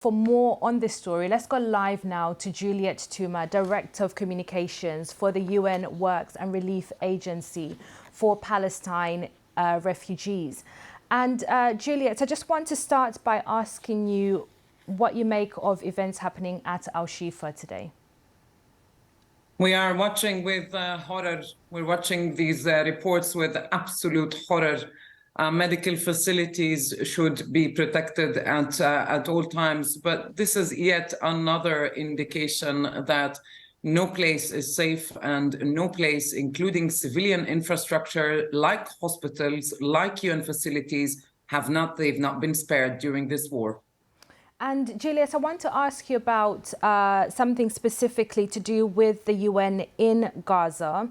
For more on this story, let's go live now to Juliette Touma, Director of Communications for the UN Works and Relief Agency for Palestine refugees. And Juliette, I just want to start by asking you what you make of events happening at Al-Shifa today. We are watching with horror. We're watching these reports with absolute horror. Medical facilities should be protected at all times, but this is yet another indication that no place is safe and no place, including civilian infrastructure like hospitals, like UN facilities, they've not been spared during this war. And Juliette, I want to ask you about something specifically to do with the UN in Gaza.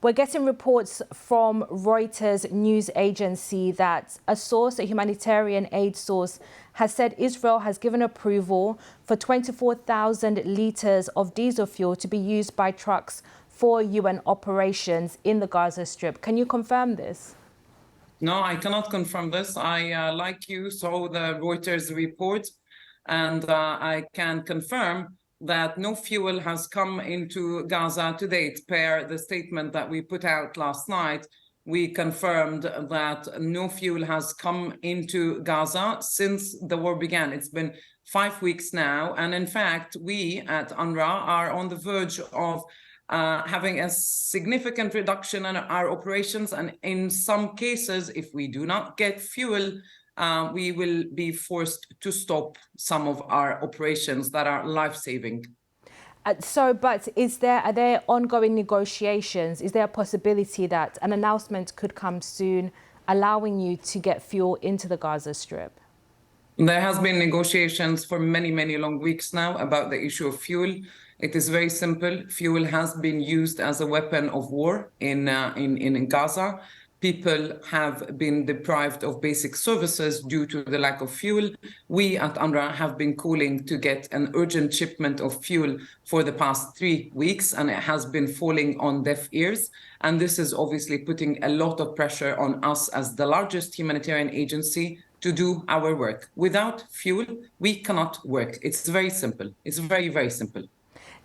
We're getting reports from Reuters news agency that a humanitarian aid source, has said Israel has given approval for 24,000 litres of diesel fuel to be used by trucks for UN operations in the Gaza Strip. Can you confirm this? No, I cannot confirm this. I, like you, saw the Reuters report, and I can confirm that no fuel has come into Gaza to date. Per the statement that we put out last night, we confirmed that no fuel has come into Gaza since the war began. It's been 5 weeks now. And in fact, we at UNRWA are on the verge of having a significant reduction in our operations. And in some cases, if we do not get fuel, we will be forced to stop some of our operations that are life-saving. But are there ongoing negotiations? Is there a possibility that an announcement could come soon allowing you to get fuel into the Gaza Strip? There has been negotiations for many, many long weeks now about the issue of fuel. It is very simple. Fuel has been used as a weapon of war in Gaza. People have been deprived of basic services due to the lack of fuel. We at UNRWA have been calling to get an urgent shipment of fuel for the past 3 weeks, and it has been falling on deaf ears. And this is obviously putting a lot of pressure on us as the largest humanitarian agency to do our work. Without fuel, we cannot work. It's very simple. It's very, very simple.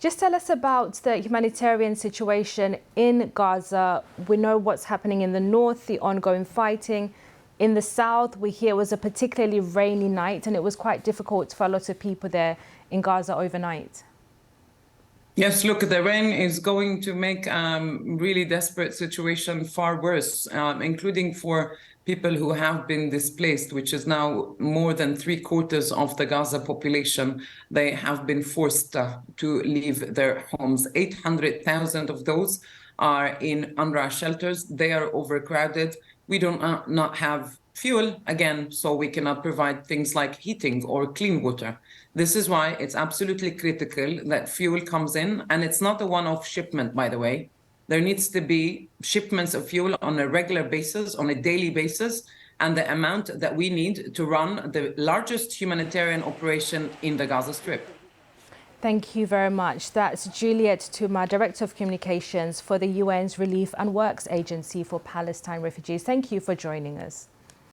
Just tell us about the humanitarian situation in Gaza. We know what's happening in the north, the ongoing fighting. In the south, we hear it was a particularly rainy night, and it was quite difficult for a lot of people there in Gaza overnight. Yes, look, the rain is going to make really desperate situation far worse, including for people who have been displaced, which is now more than 3/4 of the Gaza population. They have been forced to leave their homes. 800,000 of those are in UNRWA shelters. They are overcrowded. We do not have fuel, again, so we cannot provide things like heating or clean water. This is why it's absolutely critical that fuel comes in, and it's not a one-off shipment, by the way. There needs to be shipments of fuel on a regular basis, on a daily basis, and the amount that we need to run the largest humanitarian operation in the Gaza Strip. Thank you very much. That's Juliette Touma, Director of Communications for the UN's Relief and Works Agency for Palestine refugees. Thank you for joining us.